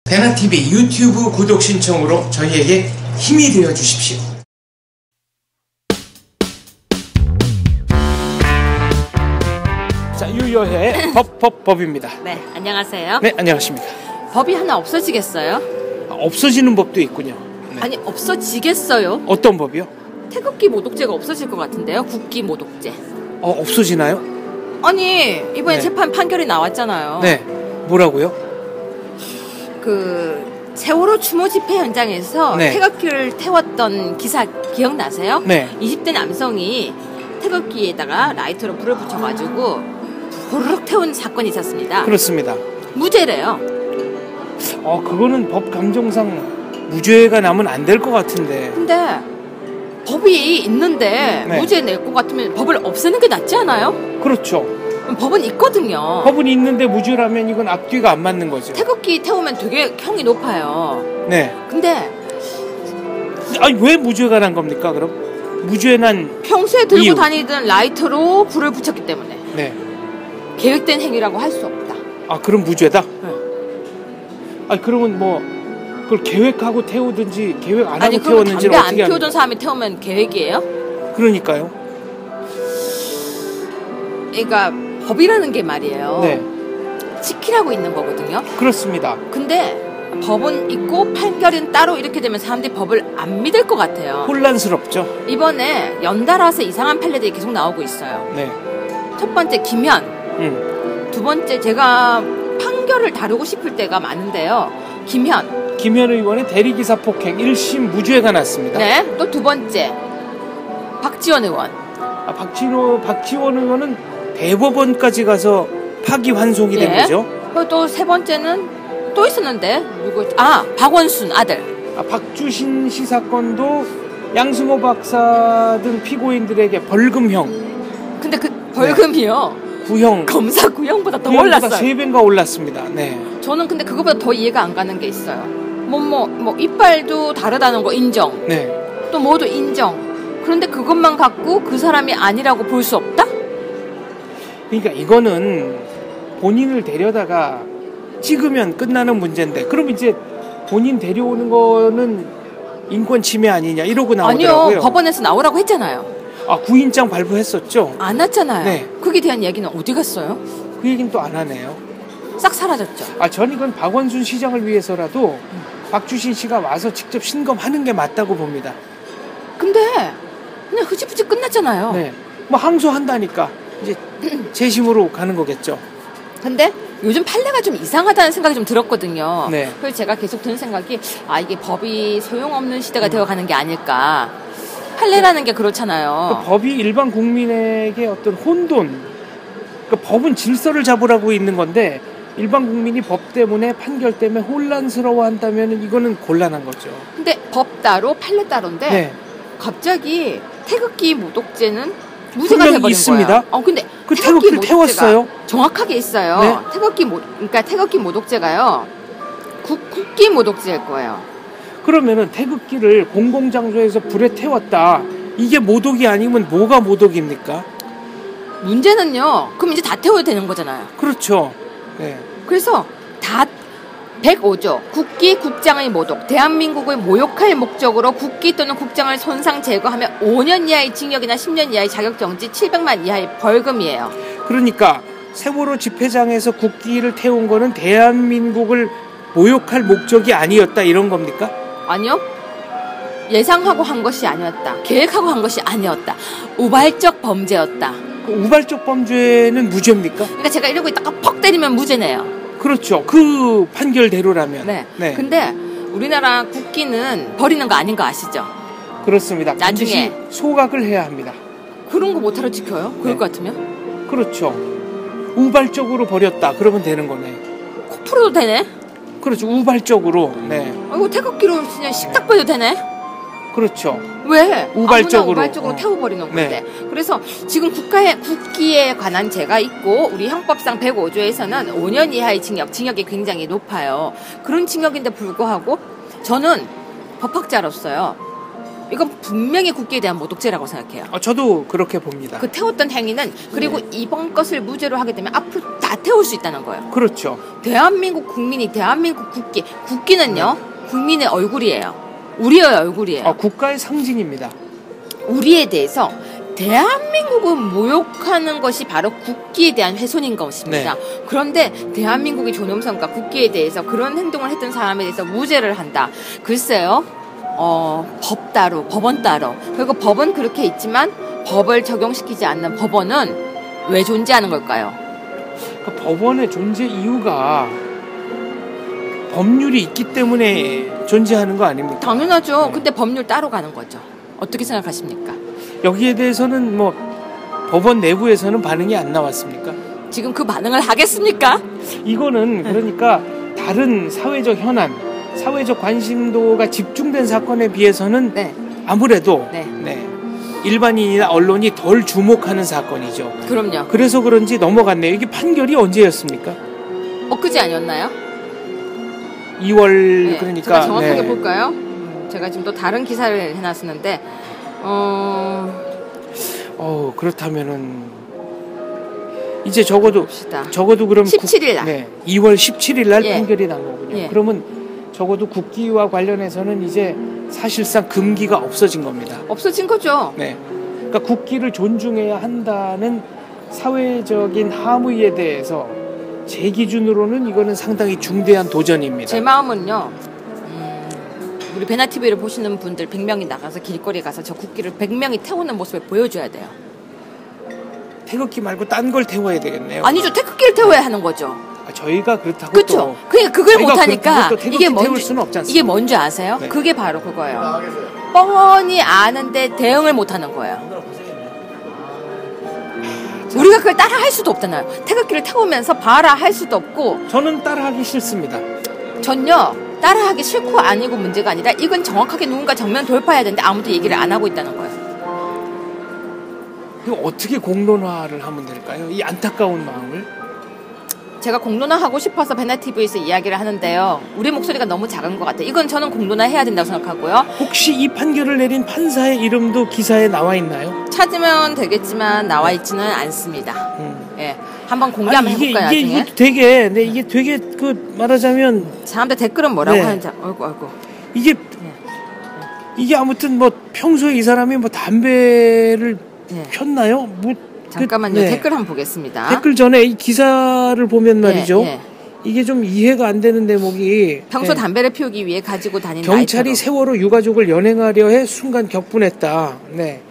배나TV 유튜브 구독 신청으로 저희에게 힘이 되어 주십시오. 자, 유여의 법입니다. 네, 안녕하세요. 네, 안녕하십니까. 법이 하나 없어지겠어요? 없어지는 법도 있군요. 네. 아니, 없어지겠어요? 어떤 법이요? 태극기 모독죄가 없어질 것 같은데요? 국기 모독죄. 없어지나요? 아니, 이번에 네. 재판 판결이 나왔잖아요. 네. 뭐라고요? 세월호 추모 집회 현장에서 네. 태극기를 태웠던 기사 기억나세요? 네. 20대 남성이 태극기에다가 라이터로 불을 붙여가지고 호로록 태운 사건이 있었습니다. 그렇습니다. 무죄래요. 그거는 법 감정상 무죄가 나면 안 될 것 같은데. 근데 법이 있는데 네. 무죄 낼 것 같으면 법을 없애는 게 낫지 않아요? 그렇죠. 법은 있거든요. 법은 있는데 무죄라면 이건 앞뒤가 안 맞는 거죠. 태극기 태우면 되게 형이 높아요. 네. 근데 아니, 왜 무죄가 난 겁니까, 그럼? 무죄 난 평소에 들고 이유. 다니던 라이터로 불을 붙였기 때문에 네. 계획된 행위라고 할 수 없다. 그럼 무죄다? 네. 그러면 뭐 그걸 계획하고 태우든지 계획 안 하고 아니, 그럼 담배 태웠는지를 안 어떻게 피우던 합니까? 사람이 태우면 계획이에요? 그러니까요. 그러니까 법이라는 게 말이에요. 네. 지키라고 있는 거거든요. 그렇습니다. 근데 법은 있고 판결은 따로 이렇게 되면 사람들이 법을 안 믿을 것 같아요. 혼란스럽죠. 이번에 연달아서 이상한 판례들이 계속 나오고 있어요. 네. 첫 번째 김현, 두 번째 제가 판결을 다루고 싶을 때가 많은데요. 김현 의원의 대리기사 폭행 1심 무죄가 났습니다. 네, 또 두 번째 박지원 의원. 박지원 의원은 대법원까지 가서 파기환송이 된 거죠. 또 세 번째는 또 있었는데 박원순 아들. 박주신 씨 사건도 양승호 박사 등 피고인들에게 벌금형. 근데 그 벌금이요. 구형. 검사 구형보다 더 구형보다 올랐어요. 3배가 올랐습니다. 네. 저는 근데 그거보다 더 이해가 안 가는 게 있어요. 이빨도 다르다는 거 인정. 네. 또 뭐도 인정. 그런데 그것만 갖고 그 사람이 아니라고 볼 수 없다? 그러니까 이거는 본인을 데려다가 찍으면 끝나는 문제인데, 그럼 이제 본인 데려오는 거는 인권 침해 아니냐 이러고 나오더라고요. 아니요, 법원에서 나오라고 했잖아요. 구인장 발부했었죠. 안 왔잖아요. 네. 거기에 대한 얘기는 어디 갔어요? 그 얘기는 또 안 하네요. 싹 사라졌죠. 전 이건 박원순 시장을 위해서라도 박주신 씨가 와서 직접 신검하는 게 맞다고 봅니다. 근데 그냥 흐지부지 끝났잖아요. 네. 항소한다니까 이제 재심으로 가는 거겠죠. 근데 요즘 판례가 좀 이상하다는 생각이 좀 들었거든요. 네. 그래서 제가 계속 드는 생각이 이게 법이 소용없는 시대가 되어가는 게 아닐까. 판례라는 게 그렇잖아요. 법이 일반 국민에게 어떤 혼돈, 법은 질서를 잡으라고 있는 건데 일반 국민이 법 때문에 판결 때문에 혼란스러워한다면 이거는 곤란한 거죠. 근데 법 따로 판례 따로인데 네. 갑자기 태극기 모독죄는 무죄가 돼버린 있습니다. 거예요. 근데 그 태극기를 태웠어요? 정확하게 있어요. 네? 태극기 모독죄가요. 국기 모독죄일 거예요. 그러면은 태극기를 공공장소에서 불에 태웠다. 이게 모독이 아니면 뭐가 모독입니까? 문제는요. 그럼 이제 다 태워야 되는 거잖아요. 그렇죠. 네. 그래서 다 105조 국기 국장의 모독 대한민국을 모욕할 목적으로 국기 또는 국장을 손상 제거하면 5년 이하의 징역이나 10년 이하의 자격정지 700만 이하의 벌금이에요. 그러니까 세월호 집회장에서 국기를 태운 거는 대한민국을 모욕할 목적이 아니었다 이런 겁니까? 아니요. 예상하고 한 것이 아니었다. 계획하고 한 것이 아니었다. 우발적 범죄였다. 우발적 범죄는 무죄입니까? 그러니까 제가 이러고 있다가 퍽 때리면 무죄네요. 그렇죠. 그 판결대로라면. 네. 근데 우리나라 국기는 버리는 거 아닌 거 아시죠? 그렇습니다. 나중에 반드시 소각을 해야 합니다. 그런 거 못하러 지켜요? 그럴 것 같으면? 그렇죠. 우발적으로 버렸다. 그러면 되는 거네. 코 풀어도 되네? 그렇죠. 우발적으로. 네. 이거 태극기로 그냥 식탁 버려도 되네? 그렇죠. 왜? 우발적으로. 우발적으로 태워버리는 건데. 네. 그래서 지금 국기에 관한 죄가 있고 우리 형법상 105조에서는 5년 이하의 징역이 굉장히 높아요. 그런 징역인데 불구하고 저는 법학자로서요. 이건 분명히 국기에 대한 모독죄라고 생각해요. 저도 그렇게 봅니다. 그 태웠던 행위는 그리고 이번 것을 무죄로 하게 되면 앞으로 다 태울 수 있다는 거예요. 그렇죠. 대한민국 국민이 대한민국 국기는요 국민의 얼굴이에요. 우리의 얼굴이에요. 국가의 상징입니다. 우리에 대해서 대한민국을 모욕하는 것이 바로 국기에 대한 훼손인 것입니다. 네. 그런데 대한민국의 존엄성과 국기에 대해서 그런 행동을 했던 사람에 대해서 무죄를 한다. 글쎄요. 법 따로, 법원 따로. 그리고 법은 그렇게 있지만 법을 적용시키지 않는 법원은 왜 존재하는 걸까요? 그러니까 법원의 존재 이유가 법률이 있기 때문에 존재하는 거 아닙니까? 당연하죠. 네. 근데 법률 따로 가는 거죠. 어떻게 생각하십니까? 여기에 대해서는 뭐 법원 내부에서는 반응이 안 나왔습니까? 지금 그 반응을 하겠습니까? 이거는 그러니까 다른 사회적 현안, 사회적 관심도가 집중된 사건에 비해서는 네. 아무래도 네. 일반인이나 언론이 덜 주목하는 사건이죠. 그럼요. 그래서 그런지 넘어갔네요. 이게 판결이 언제였습니까? 엊그제 아니었나요? 2월 네, 그러니까 제가 정확하게 볼까요? 제가 지금 또 다른 기사를 해놨었는데 그렇다면은 이제 적어도 봅시다. 그럼 17일 날. 2월 17일 날 예. 판결이 난 거군요. 예. 그러면 적어도 국기와 관련해서는 이제 사실상 금기가 없어진 겁니다. 없어진 거죠. 네. 그러니까 국기를 존중해야 한다는 사회적인 함의에 대해서 제 기준으로는 이거는 상당히 중대한 도전입니다. 제 마음은요. 우리 베나TV를 보시는 분들 100명이 나가서 길거리에 가서 저 국기를 100명이 태우는 모습을 보여줘야 돼요. 태극기 말고 딴 걸 태워야 되겠네요. 아니죠. 태극기를 태워야 하는 거죠. 저희가 그렇다고 그렇죠. 그러니까 그걸 못하니까 이게 태울 수는 없지 않습니까? 이게 뭔지 아세요? 네. 그게 바로 그거예요. 뻔히 아는데 대응을 못하는 거예요. 우리가 그걸 따라 할 수도 없잖아요. 태극기를 태우면서 봐라 할 수도 없고. 저는 따라하기 싫습니다. 전요 따라하기 싫고 아니고 문제가 아니라 이건 정확하게 누군가 정면 돌파해야 되는데 아무도 얘기를 안 하고 있다는 거예요. 이거 어떻게 공론화를 하면 될까요? 이 안타까운 마음을. 제가 공론화하고 싶어서 베나TV에서 이야기를 하는데요. 우리 목소리가 너무 작은 것 같아요. 이건 저는 공론화해야 된다고 생각하고요. 혹시 이 판결을 내린 판사의 이름도 기사에 나와 있나요? 찾으면 되겠지만 나와 있지는 않습니다. 예, 한번 공개 한번 해볼까요? 나중에? 이게 되게 그 말하자면 사람들 댓글은 뭐라고 네. 하는지 아이고 이게 아무튼 뭐 평소에 이 사람이 뭐 담배를 네. 폈나요? 뭐 잠깐만요. 댓글 한번 보겠습니다. 댓글 전에 이 기사를 보면 말이죠. 네. 이게 좀 이해가 안 되는 대목이 평소 담배를 피우기 위해 가지고 다니는 경찰이 라이터로. 세월호 유가족을 연행하려 해 순간 격분했다. 네.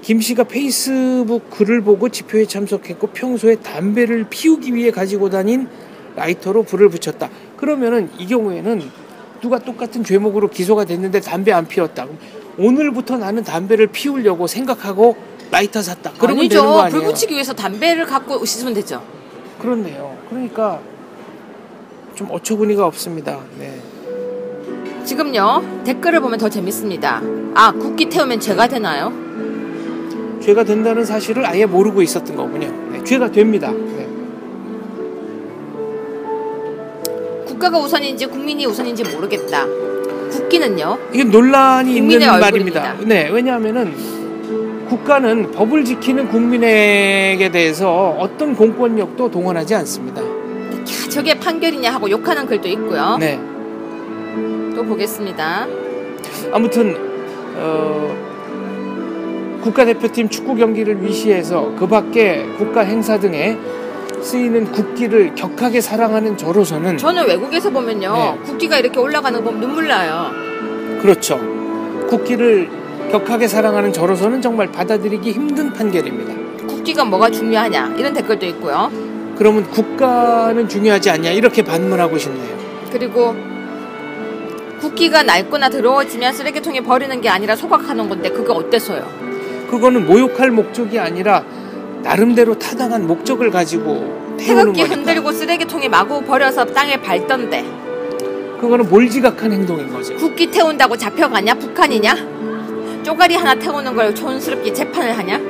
김 씨가 페이스북 글을 보고 집회에 참석했고 평소에 담배를 피우기 위해 가지고 다닌 라이터로 불을 붙였다. 그러면은 이 경우에는 누가 똑같은 죄목으로 기소가 됐는데 담배 안 피웠다. 오늘부터 나는 담배를 피우려고 생각하고 라이터 샀다. 그러면 아니죠. 되는 거 아니에요? 불 붙이기 위해서 담배를 갖고 씻으면 되죠. 그렇네요. 그러니까 좀 어처구니가 없습니다. 네. 지금요. 댓글을 보면 더 재밌습니다. 국기 태우면 죄가 되나요? 죄가 된다는 사실을 아예 모르고 있었던 거군요. 네, 죄가 됩니다. 네. 국가가 우선인지 국민이 우선인지 모르겠다. 국기는요. 이게 논란이 있는 국민의 말입니다. 얼굴입니다. 네, 왜냐하면은 국가는 법을 지키는 국민에게 대해서 어떤 공권력도 동원하지 않습니다. 저게 판결이냐 하고 욕하는 글도 있고요. 네. 또 보겠습니다. 아무튼 국가대표팀 축구 경기를 위시해서 그 밖에 국가 행사 등에 쓰이는 국기를 격하게 사랑하는 저로서는 저는 외국에서 보면요. 네. 국기가 이렇게 올라가는 거 보면 눈물 나요. 그렇죠. 국기를 격하게 사랑하는 저로서는 정말 받아들이기 힘든 판결입니다. 국기가 뭐가 중요하냐 이런 댓글도 있고요. 그러면 국가는 중요하지 않냐 이렇게 반문하고 싶네요. 그리고 국기가 낡거나 더러워지면 쓰레기통에 버리는 게 아니라 소각하는 건데 그게 어때서요? 그거는 모욕할 목적이 아니라 나름대로 타당한 목적을 가지고 태우는 태극기 거니까. 흔들고 쓰레기통에 마구 버려서 땅에 밟던데 그거는 몰지각한 행동인 거죠. 국기 태운다고 잡혀가냐? 북한이냐? 쪼가리 하나 태우는 걸 촌스럽게 재판을 하냐?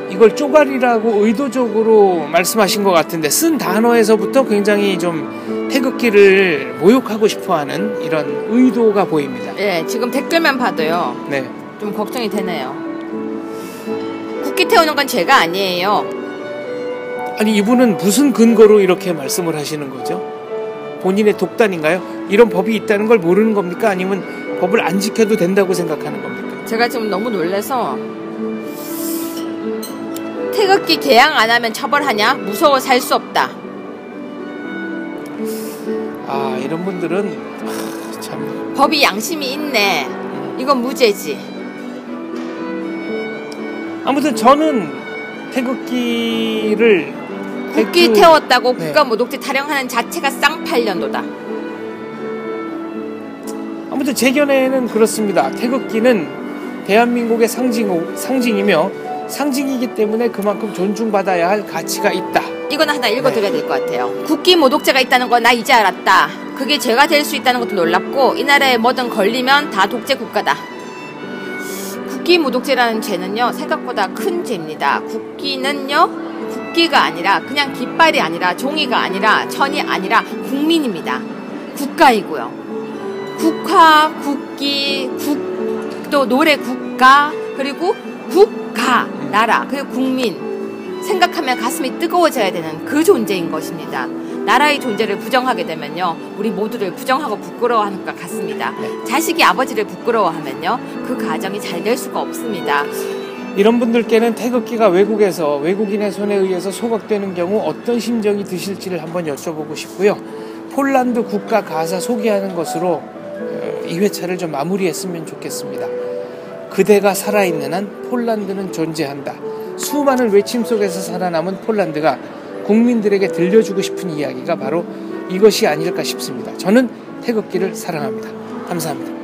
이걸 쪼가리라고 의도적으로 말씀하신 것 같은데 쓴 단어에서부터 굉장히 좀 태극기를 모욕하고 싶어하는 이런 의도가 보입니다. 예, 지금 댓글만 봐도요. 네. 좀 걱정이 되네요. 국기 태우는 건 죄가 아니에요. 아니 이분은 무슨 근거로 이렇게 말씀을 하시는 거죠? 본인의 독단인가요? 이런 법이 있다는 걸 모르는 겁니까? 아니면 법을 안 지켜도 된다고 생각하는 겁니까? 제가 지금 너무 놀라서 태극기 개양 안 하면 처벌하냐? 무서워 살 수 없다. 아 이런 분들은 참 법이 양심이 있네. 이건 무죄지. 아무튼 저는 태극기를 국기 태웠다고 네. 국가 모독죄 타령하는 자체가 쌍팔년도다. 아무튼 제 견해는 그렇습니다. 태극기는 대한민국의 상징이며 상징이기 때문에 그만큼 존중받아야 할 가치가 있다. 이건 하나 읽어드려야 될 것 같아요. 국기 모독죄가 있다는 거 나 이제 알았다. 그게 죄가 될 수 있다는 것도 놀랍고 이 나라에 뭐든 걸리면 다 독재 국가다. 국기 모독죄라는 죄는요 생각보다 큰 죄입니다. 국기는요 국기가 아니라 그냥 깃발이 아니라 종이가 아니라 천이 아니라 국민입니다. 국가이고요. 국화, 국기, 또 노래 국가 그리고 국가 나라 그리고 국민 생각하면 가슴이 뜨거워져야 되는 그 존재인 것입니다. 나라의 존재를 부정하게 되면요 우리 모두를 부정하고 부끄러워하는 것 같습니다. 자식이 아버지를 부끄러워하면요 그 가정이 잘 될 수가 없습니다. 이런 분들께는 태극기가 외국에서 외국인의 손에 의해서 소각되는 경우 어떤 심정이 드실지를 한번 여쭤보고 싶고요. 폴란드 국가 가사 소개하는 것으로 이 회차를 좀 마무리했으면 좋겠습니다. 그대가 살아있는 한 폴란드는 존재한다. 수많은 외침 속에서 살아남은 폴란드가 국민들에게 들려주고 싶은 이야기가 바로 이것이 아닐까 싶습니다. 저는 태극기를 사랑합니다. 감사합니다.